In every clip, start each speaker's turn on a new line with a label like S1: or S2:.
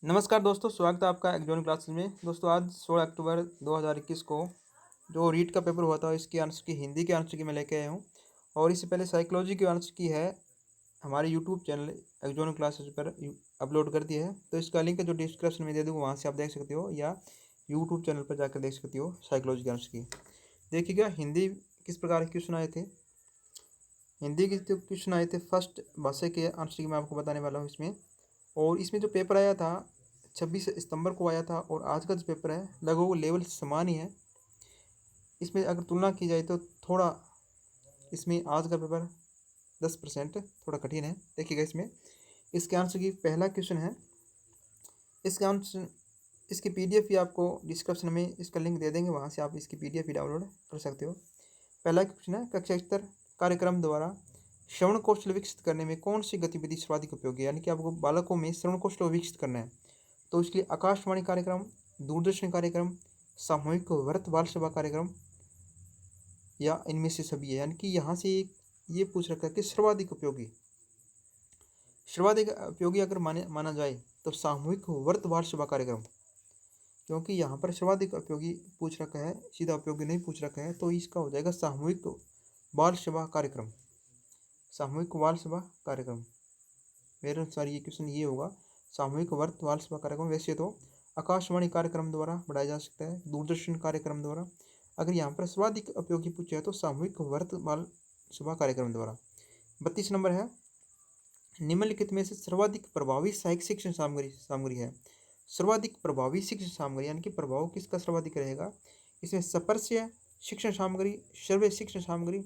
S1: नमस्कार दोस्तों, स्वागत है आपका एक्जॉन क्लासेस में। दोस्तों आज 16 अक्टूबर 2021 को जो रीट का पेपर हुआ था इसके आंसर की हिंदी के आंसर की मैं लेके आया हूँ। और इससे पहले साइकोलॉजी के आंसर की है हमारे यूट्यूब चैनल एक्जॉन क्लासेस पर अपलोड कर दी है। तो इसका लिंक जो डिस्क्रिप्शन में दे दूँगा, वहाँ से आप देख सकते हो या यूट्यूब चैनल पर जाकर देख सकते हो साइकोलॉजी के आंसर की। देखिएगा हिंदी किस प्रकार के क्वेश्चन आए थे। हिंदी के जो क्वेश्चन आए थे फर्स्ट भाषा के आंसर की मैं आपको बताने वाला हूँ इसमें। और इसमें जो पेपर आया था 26 सितंबर को आया था और आज का जो पेपर है लगभग लेवल समान ही है। इसमें अगर तुलना की जाए तो थोड़ा इसमें आज का पेपर 10% थोड़ा कठिन है। देखिएगा इसके आंसर की पहला क्वेश्चन है। इसके आंसर इसकी पीडीएफ भी आपको डिस्क्रिप्शन में इसका लिंक दे देंगे, वहाँ से आप इसकी पीडीएफ भी डाउनलोड कर सकते हो। पहला क्वेश्चन है, कक्षा स्तर कार्यक्रम द्वारा श्रवण कौशल विकसित करने में कौन सी गतिविधि सर्वाधिक उपयोगी है। यानी कि आपको बालकों में श्रवण कौशल विकसित करना है तो इसके लिए आकाशवाणी कार्यक्रम, दूरदर्शन कार्यक्रम, सामूहिक व्रत बाल सभा कार्यक्रम या इनमें से सभी है। यानी कि यहाँ से ये पूछ रखा है कि सर्वाधिक उपयोगी अगर माना जाए तो सामूहिक व्रत बाल सभा कार्यक्रम, क्योंकि यहाँ पर सर्वाधिक उपयोगी पूछ रखा है, सीधा उपयोगी नहीं पूछ रखा है, तो इसका हो जाएगा सामूहिक बाल सभा कार्यक्रम। सामूहिक बाल सभा कार्यक्रम मेरे अनुसार ये क्वेश्चन ये होगा, सामूहिक व्रत बाल सभा कार्यक्रम। वैसे तो आकाशवाणी कार्यक्रम द्वारा बढ़ाया जा सकता है, दूरदर्शन कार्यक्रम द्वारा। अगर यहाँ पर सर्वाधिक उपयोगी पूछा है तो सामूहिक व्रत बाल सभा कार्यक्रम द्वारा। 32 नंबर है, निम्नलिखित में से सर्वाधिक प्रभावी सहायक शिक्षण सामग्री है। सर्वाधिक प्रभावी शिक्षण सामग्री यानी कि प्रभाव किसका सर्वाधिक रहेगा। इसमें स्पर्श्य शिक्षण सामग्री, श्रव्य शिक्षण सामग्री,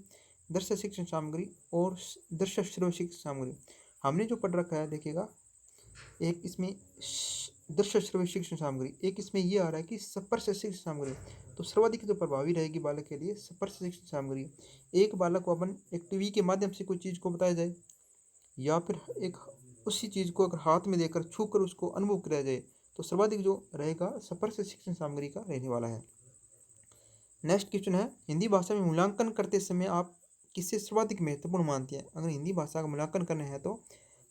S1: दृश्य शिक्षण सामग्री और दृश्य श्रव्य शिक्षण सामग्री। हमने जो पढ़ रखा है देखिएगा, एक इसमें दृश्य श्रव्य शिक्षण सामग्री, एक इसमें ये आ रहा है कि स्पर्श शिक्षण सामग्री। तो सर्वाधिक जो प्रभावी रहेगी बालक के लिए स्पर्श शिक्षण सामग्री। एक बालक को अपन एक टीवी के माध्यम से कोई चीज़ को बताया जाए या फिर एक उसी चीज़ को अगर हाथ में देकर छू कर उसको अनुभव कराया जाए तो सर्वाधिक जो रहेगा स्पर्श शिक्षण सामग्री का रहने वाला है। नेक्स्ट क्वेश्चन है, हिंदी भाषा में मूल्यांकन करते समय आप किससे सर्वाधिक महत्वपूर्ण मानते हैं। अगर हिंदी भाषा का मूल्यांकन करना है तो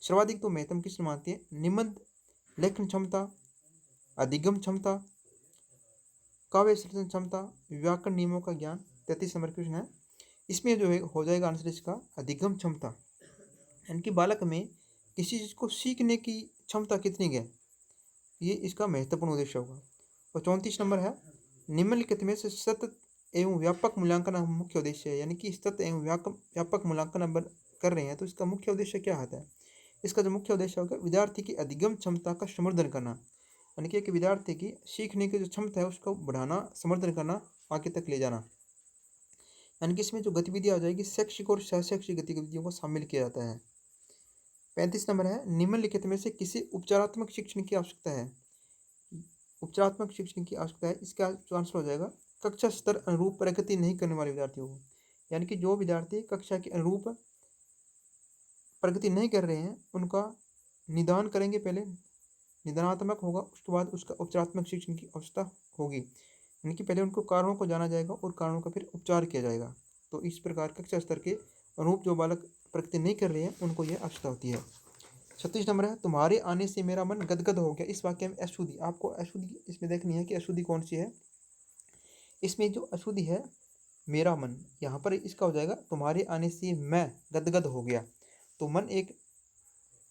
S1: सर्वाधिक तो महत्वपूर्ण किसने मानते हैं। निबंध लेखन क्षमता, अधिगम क्षमता, काव्य सृजन क्षमता, व्याकरण नियमों का ज्ञान। 33 नंबर क्वेश्चन है। इसमें जो है हो जाएगा आंसर इसका अधिगम क्षमता, यानी कि बालक में किसी चीज़ को सीखने की क्षमता कितनी है, ये इसका महत्वपूर्ण उद्देश्य होगा। और 34 नंबर है, निम्नलिखित में से सतत एवं व्यापक मूल्यांकन मुख्य उद्देश्य है। यानी कि सतत एवं व्यापक मूल्यांकन अब कर रहे हैं तो इसका मुख्य उद्देश्य क्या आता है। इसका जो मुख्य उद्देश्य होगा विद्यार्थी की अधिगम क्षमता का संवर्धन करना, यानी कि एक विद्यार्थी की सीखने की जो क्षमता है उसको बढ़ाना, संवर्धन करना, आगे तक ले जाना। यानी कि इसमें जो गतिविधियाँ आ जाएगी शैक्षिक और शैक्षिक गतिविधियों को शामिल किया जाता है। 35 नंबर है, निम्नलिखित में से किसी उपचारात्मक शिक्षण की आवश्यकता है। उपचारात्मक शिक्षण की आवश्यकता है, इसका जो आंसर हो जाएगा कक्षा स्तर अनुरूप प्रगति नहीं करने वाले विद्यार्थियों को। यानी कि जो विद्यार्थी कक्षा के अनुरूप प्रगति नहीं कर रहे हैं उनका निदान करेंगे, पहले निदानात्मक होगा, उसके बाद उसका उपचारात्मक शिक्षण की आवश्यकता होगी। यानी कि पहले उनको कारणों को जाना जाएगा और कारणों का फिर उपचार किया जाएगा। तो इस प्रकार कक्षा स्तर के अनुरूप जो बालक प्रगति नहीं कर रहे हैं उनको यह आवश्यकता होती है। 36 नंबर है, तुम्हारे आने से मेरा मन गदगद हो गया। इस वाक्य में अशुद्धि, आपको अशुद्धि इसमें देखनी है कि अशुद्धि कौन सी है। इसमें जो अशुद्धि है मेरा मन, यहाँ पर इसका हो जाएगा तुम्हारे आने से मैं गदगद हो गया। तो मन एक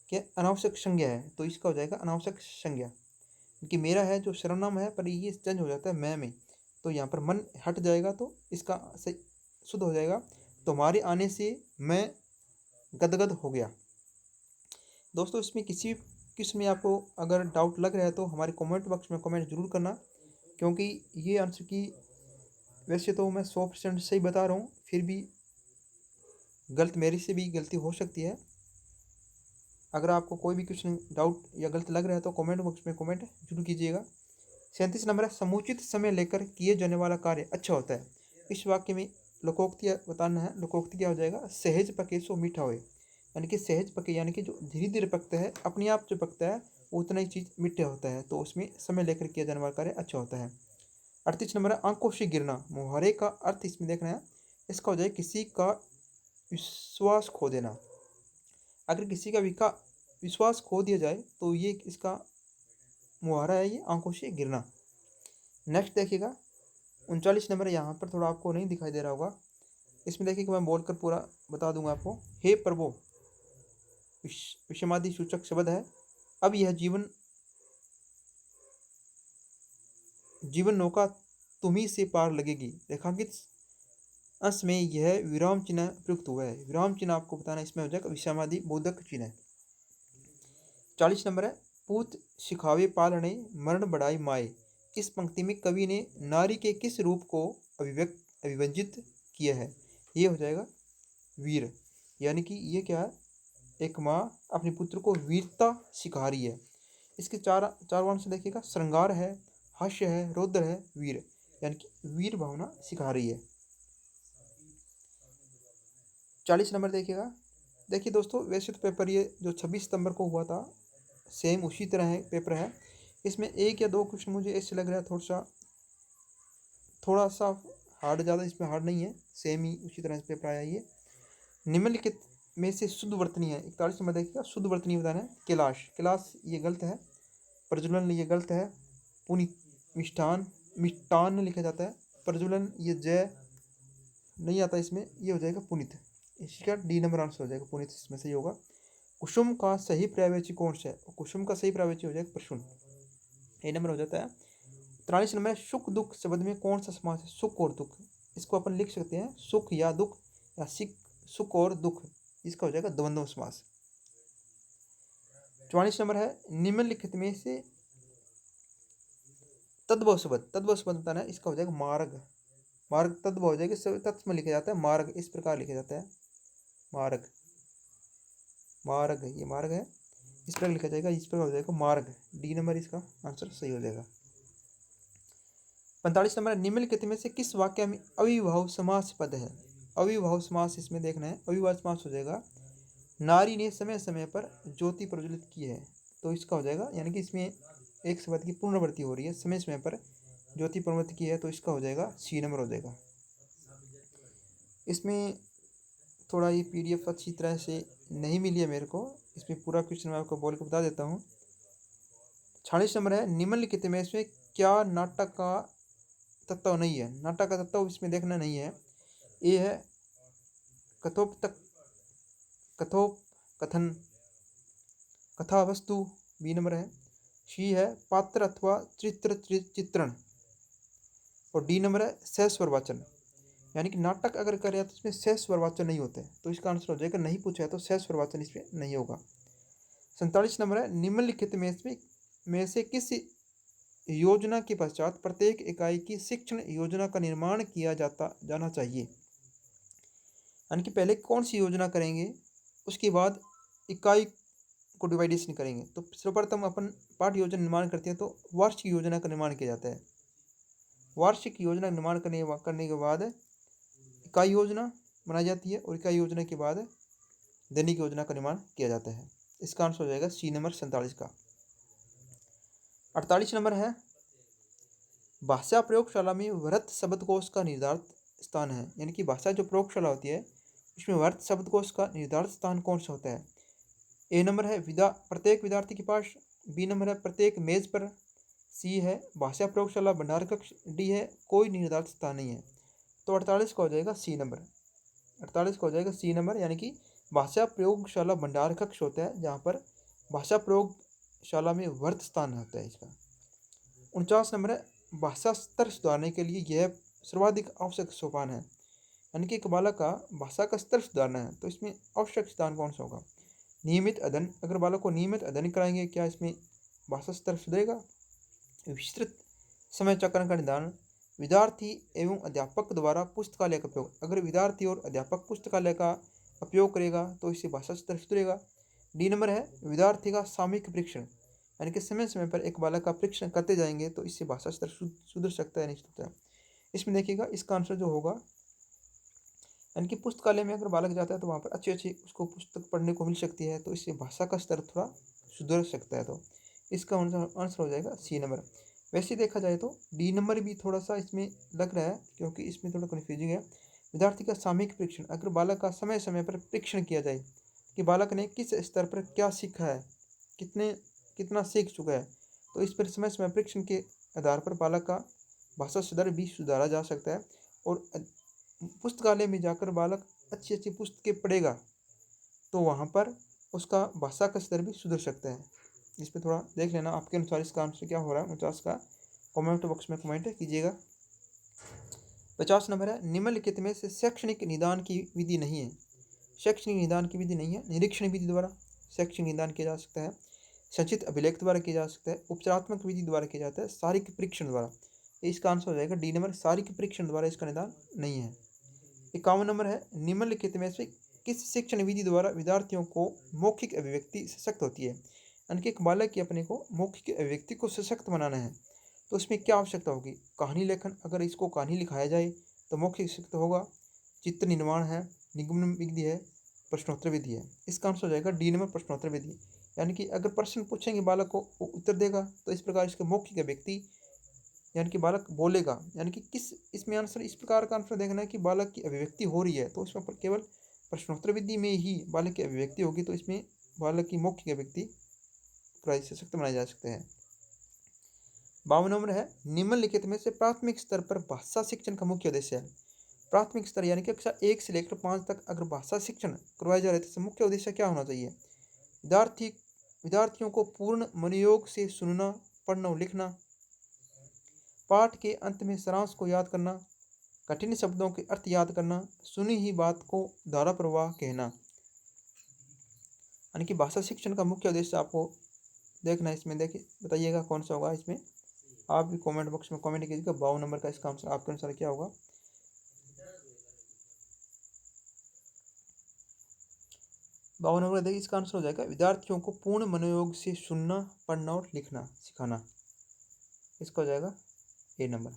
S1: क्या अनावश्यक संज्ञा है, तो इसका हो जाएगा अनावश्यक संज्ञा, क्योंकि मेरा है जो सर्वनाम है पर ये चेंज हो जाता है मैं में, तो यहाँ पर मन हट जाएगा तो इसका सही शुद्ध हो जाएगा तुम्हारे आने से मैं गदगद हो गया। दोस्तों इसमें किसी किस में आपको अगर डाउट लग रहा है तो हमारे कमेंट बॉक्स में कमेंट जरूर करना, क्योंकि ये आंसर की वैसे तो मैं 100% सही बता रहा हूँ, फिर भी गलत मेरी से भी गलती हो सकती है। अगर आपको कोई भी क्वेश्चन डाउट या गलत लग रहा है तो कमेंट बॉक्स में कमेंट जरूर कीजिएगा। 37 नंबर है, समुचित समय लेकर किए जाने वाला कार्य अच्छा होता है। इस वाक्य में लोकोक्ति बताना है। लोकोक्ति क्या हो जाएगा, सहज पके सो मीठा होए। यानी कि सहज पके यानी कि जो धीरे धीरे पकता है, अपने आप जो पकता है उतना ही चीज़ मीठा होता है, तो उसमें समय लेकर किया जाने वाला कार्य अच्छा होता है। 38 नंबर है, आंखों से गिरना। मुहावरे का अर्थ इसमें देखना है, इसका हो जाए किसी का विश्वास खो देना। अगर किसी का विश्वास खो दिया जाए तो ये इसका मुहावरा है ये, आंखों से गिरना। नेक्स्ट देखिएगा 39 नंबर, यहाँ पर थोड़ा आपको नहीं दिखाई दे रहा होगा, इसमें देखिए कि मैं बोलकर पूरा बता दूंगा आपको। हे प्रभु, विषमादि सूचक शब्द है। अब यह जीवन नौका तुम्ही से पार लगेगी। रेखांकित अंश में यह विराम चिन्ह प्रयुक्त हुआ है। विराम चिन्ह आपको बताना इसमें हो जाएगा विषमादि बोधक चिन्ह है। 40 नंबर है, पूत सिखावे पालने मरण बढ़ाई माए। इस पंक्ति में कवि ने नारी के किस रूप को अभिव्यंजित किया है? ये हो जाएगा वीर, यानी कि ये क्या है, एक माँ अपने पुत्र को वीरता सिखा रही है। इसके चार वर्ण देखिएगा, श्रृंगार है, हास्य है, रौद्र है, वीर, यानी कि वीर भावना सिखा रही है। 40 नंबर देखिएगा। देखिए दोस्तों, वैसे तो पेपर ये जो 26 सितंबर को हुआ था सेम उसी तरह है पेपर है। इसमें एक या दो क्वेश्चन मुझे ऐसे लग रहा है थोड़ा सा हार्ड, ज़्यादा इसमें हार्ड नहीं है, सेम ही उसी तरह से पेपर आया। ये निम्नलिखित में से शुद्ध वर्तनी है। 41 नंबर देखिएगा, शुद्ध वर्तनी बताना है। कैलाश ये गलत है, प्रज्वलन ये गलत है, पुनित मिष्टान लिखा जाता है, प्रज्वलन ये जय नहीं आता इसमें, ये हो जाएगा पुनित। इसका डी नंबर आंसर हो जाएगा, पुनित इसमें सही होगा। कुसुम का सही पर्यायवाची कौन सा है? कुसुम का सही पर्यायवाची हो जाएगा प्रसून, ए नंबर हो जाता है। 43 नंबर है, सुख दुख शब्द में कौन सा समास है? सुख और दुख, इसको अपन लिख सकते हैं सुख या दुख, या सुख और दुख, इसका हो जाएगा द्वंद्व समास। 44 नंबर है, निम्नलिखित में से तद्भव शब्द बताना है। इसका हो जाएगा मार्ग। मार्ग तद्भव हो जाएगा, सब तत्व में लिखा जाता है मार्ग, इस प्रकार लिखा जाता है मार्ग। ये मार्ग है, इस प्रकार लिखा जाएगा, इस प्रकार हो जाएगा मार्ग। डी नंबर इसका आंसर सही हो जाएगा। 45 नंबर, निम्नलिखित में से किस वाक्य में अविभाव समास पद है? अविभाव समास इसमें देखना है। अविभाव समास हो जाएगा, नारी ने समय समय पर ज्योति प्रज्वलित की है, तो इसका हो जाएगा, यानी कि इसमें एक शब्द की पुनरावृत्ति हो रही है, समय समय पर ज्योति प्रज्वलित की है, तो इसका हो जाएगा सी नंबर हो जाएगा। इसमें थोड़ा ये PDF अच्छी तरह से नहीं मिली है मेरे को, इसमें पूरा क्वेश्चन मैं आपको बोल के बता देता हूँ। 46 नंबर है, निम्नलिखित में इसमें क्या नाटक का तत्व नहीं है? नाटक का तत्व इसमें देखना नहीं है। ए है कथोपकथन, कथा वस्तु, बी नंबर है। सी है पात्र अथवा चित्रण, और डी नंबर है सहस्वर वाचन, यानी कि नाटक अगर करें तो इसमें सहस्वर वाचन नहीं होते, तो इसका आंसर हो जाएगा नहीं पूछा है तो सहस्वर वाचन इसमें नहीं होगा। 47 नंबर है, निम्नलिखित में से किस योजना के पश्चात प्रत्येक इकाई की शिक्षण योजना का निर्माण किया जाना चाहिए? यानी कि पहले कौन सी योजना करेंगे, उसके बाद इकाई को डिवाइडेशन करेंगे। तो सर्वप्रथम अपन पाठ योजना निर्माण करते हैं, तो वार्षिक योजना का निर्माण किया जाता है। वार्षिक योजना निर्माण करने के बाद इकाई योजना बनाई जाती है, और इकाई योजना के बाद दैनिक योजना का निर्माण किया जाता है। इसका आंसर हो जाएगा सी नंबर 47 का। 48 नंबर है, भाषा प्रयोगशाला में वृत्त शब्दकोश का निर्धारित स्थान है। यानी कि भाषा जो प्रयोगशाला होती है उसमें वृत्त शब्दकोश का निर्धारित स्थान कौन सा होता है? ए नंबर है प्रत्येक विद्यार्थी के पास, बी नंबर है प्रत्येक मेज पर, सी है भाषा प्रयोगशाला भंडार कक्ष, डी है कोई निर्धारित स्थान नहीं है। तो 48 का हो जाएगा सी नंबर। 48 का हो जाएगा सी नंबर, यानी कि भाषा प्रयोगशाला भंडार कक्ष होता है जहाँ पर भाषा प्रयोगशाला में वर्त स्थान होता है इसका। 49 नंबर है, भाषा स्तर सुधारने के लिए यह सर्वाधिक आवश्यक सोपान है। यानी कि एक बालक का भाषा का स्तर सुधारना है तो इसमें आवश्यक स्थान कौन सा होगा? नियमित अध्ययन, अगर बालक को नियमित अध्ययन कराएंगे क्या इसमें भाषा स्तर सुधरेगा? विस्तृत समय चक्र का निदान, विद्यार्थी एवं अध्यापक द्वारा पुस्तकालय का उपयोग, अगर विद्यार्थी और अध्यापक पुस्तकालय का उपयोग करेगा तो इससे भाषा स्तर सुधरेगा। डी नंबर है, विद्यार्थी का सामूहिक परीक्षण, यानी कि समय समय पर एक बालक का परीक्षण करते जाएंगे तो इससे भाषा स्तर सुधर सकता है, निश्चित है। इसमें देखिएगा इसका आंसर जो होगा, यानी कि पुस्तकालय में अगर बालक जाता है तो वहाँ पर अच्छी अच्छी उसको पुस्तक पढ़ने को मिल सकती है, तो इससे भाषा का स्तर थोड़ा सुधर सकता है। तो इसका आंसर हो जाएगा सी नंबर। वैसे देखा जाए तो डी नंबर भी थोड़ा सा इसमें लग रहा है, क्योंकि इसमें थोड़ा कन्फ्यूजिंग है। विद्यार्थी का सामूहिक परीक्षण, अगर बालक का समय समय पर परीक्षण किया जाए कि बालक ने किस स्तर पर क्या सीखा है, कितना सीख चुका है, तो इस पर समय समय परीक्षण के आधार पर बालक का भाषा सुधार भी सुधारा जा सकता है। और पुस्तकालय में जाकर बालक अच्छी अच्छी पुस्तकें पढ़ेगा तो वहाँ पर उसका भाषा का स्तर भी सुधर सकता है। इस पर थोड़ा देख लेना आपके अनुसार इसका आंसर क्या हो रहा है। 49 का कमेंट बॉक्स में कमेंट कीजिएगा। 50 नंबर है, निम्नलिखित में से शैक्षणिक निदान की विधि नहीं है। शैक्षणिक निदान की विधि नहीं है। निरीक्षण विधि द्वारा शैक्षणिक निदान किया जा सकता है, संचित अभिलेख द्वारा किया जा सकता है, उपचारात्मक विधि द्वारा किया जाता है, शारीरिक परीक्षण द्वारा। इसका आंसर हो जाएगा डी नंबर, शारीरिक परीक्षण द्वारा इसका निदान नहीं है। 51 नंबर है, निम्नलिखित में से किस शिक्षण विधि द्वारा विद्यार्थियों को मौखिक अभिव्यक्ति सशक्त होती है। यानी कि एक बालक की अपने को मौखिक अभिव्यक्ति को सशक्त बनाना है तो इसमें क्या आवश्यकता होगी। कहानी लेखन, अगर इसको कहानी लिखाया जाए तो मौखिक सशक्त होगा। चित्र निर्माण है, निगमन विधि है, प्रश्नोत्तर विधि है। इसका आंसर हो जाएगा डी नंबर, प्रश्नोत्तर विधि। यानी कि अगर प्रश्न पूछेंगे बालक को वो उत्तर देगा तो इस प्रकार इसके मौखिक अभिव्यक्ति यानी कि बालक बोलेगा। यानी कि किस इसमें आंसर इस प्रकार का आंसर देखना है कि बालक की अभिव्यक्ति हो रही है तो इसमें पर केवल प्रश्नोत्तर विधि में ही बालक की अभिव्यक्ति होगी तो इसमें बालक की मौखिक अभिव्यक्ति सशक्त बनाए जा सकते हैं। 52 नंबर है, निम्नलिखित में से प्राथमिक स्तर पर भाषा शिक्षण का मुख्य उद्देश्य है। प्राथमिक स्तर यानी कि कक्षा 1 से लेकर 5 तक अगर भाषा शिक्षण करवाया जा रहा है तो मुख्य उद्देश्य क्या होना चाहिए। विद्यार्थियों को पूर्ण मनोयोग से सुनना, पढ़ना और लिखना, पाठ के अंत में सारांश को याद करना, कठिन शब्दों के अर्थ याद करना, सुनी ही बात को धारा प्रवाह कहना। यानी कि भाषा शिक्षण का मुख्य उद्देश्य आपको देखना है। इसमें देखिए बताइएगा कौन सा होगा। इसमें आप भी कमेंट बॉक्स में कमेंट कीजिएगा 52 नंबर का इसका आंसर आपके अनुसार क्या होगा। 52 नंबर देखिए इसका आंसर हो जाएगा विद्यार्थियों को पूर्ण मनोयोग से सुनना, पढ़ना और लिखना सिखाना। इसका हो जाएगा ए नंबर।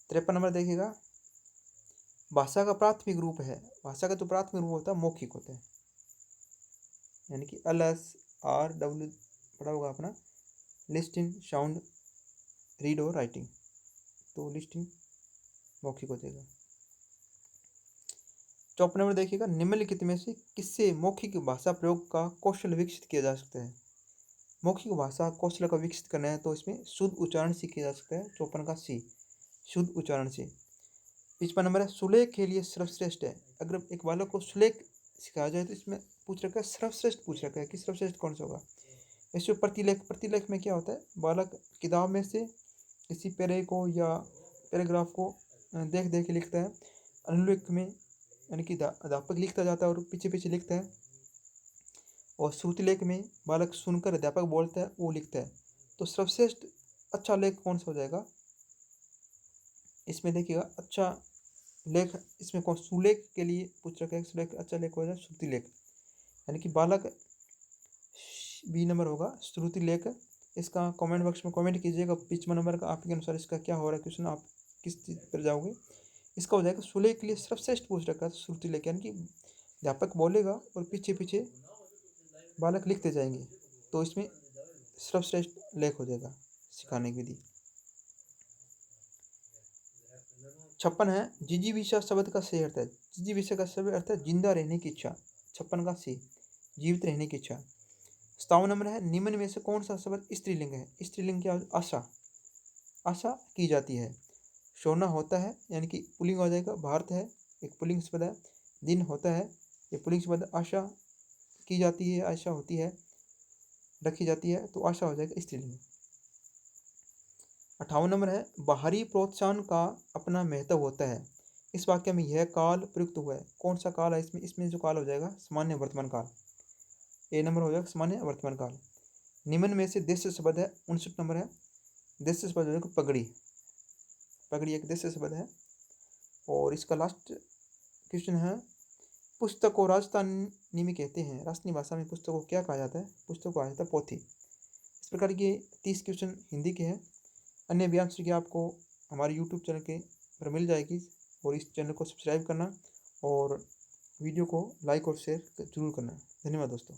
S1: 53 नंबर देखिएगा, भाषा का प्राथमिक रूप है। भाषा का तो प्राथमिक रूप होता है मौखिक होता है, यानी कि LSRW पढ़ा होगा अपना, लिस्टिंग, साउंड, रीड और राइटिंग। तो लिस्टिंग मौखिक हो जाएगा। 54 नंबर देखिएगा, निम्नलिखित में से किससे मौखिक भाषा प्रयोग का कौशल विकसित किया जा सकता है। मौखिक भाषा कौशल का विकसित करना है तो इसमें शुद्ध उच्चारण से किया जा सकता है। 54 का सी, शुद्ध उच्चारण से। 55 नंबर है, सुलेख के लिए सर्वश्रेष्ठ है। अगर एक बालक को सुलेख सिखाया जाए तो इसमें पूछ रखा है सर्वश्रेष्ठ, पूछ रखा है कि सर्वश्रेष्ठ कौन सा होगा। इसमें प्रतिलेख में क्या होता है, बालक किताब में से किसी पैरे को या पैराग्राफ को देख देख के लिखता है। अनुलेख में यानी कि अध्यापक लिखता जाता है और पीछे पीछे लिखता है। और श्रुतिलेख में बालक सुनकर अध्यापक बोलता है वो लिखता है। तो सर्वश्रेष्ठ अच्छा लेख कौन सा हो जाएगा। इसमें देखिएगा अच्छा लेख, इसमें कौन सुलेख के लिए पूछ रखा है। सुलेख अच्छा लेख हो जाए श्रुतिलेख, यानी कि बालक बी नंबर होगा श्रुतिलेख। इसका कमेंट बॉक्स में कमेंट कीजिएगा 55 नंबर का आपके अनुसार इसका क्या हो रहा है क्वेश्चन, आप किस चीज़ पर जाओगे। इसका हो जाएगा सुलेख के लिए सर्वश्रेष्ठ पूछ रखा है श्रुतिलेख, यानी कि अध्यापक बोलेगा और पीछे पीछे बालक लिखते जाएंगे तो इसमें सर्वश्रेष्ठ लेख हो जाएगा सिखाने की विधि। 56 है, जिजीविषा शब्द का सही अर्थ है। जिजीविषा का सही अर्थ है जिंदा रहने की इच्छा। 56 का सी, जीवित रहने की इच्छा। 57 नंबर है, निम्न में से कौन सा शब्द स्त्रीलिंग है। स्त्रीलिंग क्या, आशा, आशा की जाती है। सोना होता है यानी कि पुल्लिंग हो जाएगा, भारत है एक पुल्लिंग शब्द है। दिन होता है ये पुल्लिंग शब्द। आशा की जाती है, आशा होती है, रखी जाती है तो आशा हो जाएगा स्त्रीलिंग। 58 नंबर है, बाहरी प्रोत्साहन का अपना महत्व होता है। इस वाक्य में यह काल प्रयुक्त हुआ है। कौन सा काल है इसमें, इसमें जो काल हो जाएगा सामान्य वर्तमान काल। ए नंबर हो जाएगा सामान्य वर्तमान काल। निम्न में से देश शब्द है। 59 नंबर है, देश शब्द हो जाएगा पगड़ी। पगड़ी एक देश शब्द है। और इसका लास्ट क्वेश्चन है, पुस्तक को राजधानी में कहते हैं। राजस्थानी भाषा में पुस्तक को क्या कहा जाता है। पुस्तक को कहा जाता है पोथी। इस प्रकार के 30 क्वेश्चन हिंदी के हैं। अन्य भी आंसर की आपको हमारे यूट्यूब चैनल के पर मिल जाएगी। और इस चैनल को सब्सक्राइब करना और वीडियो को लाइक और शेयर जरूर करना। धन्यवाद दोस्तों।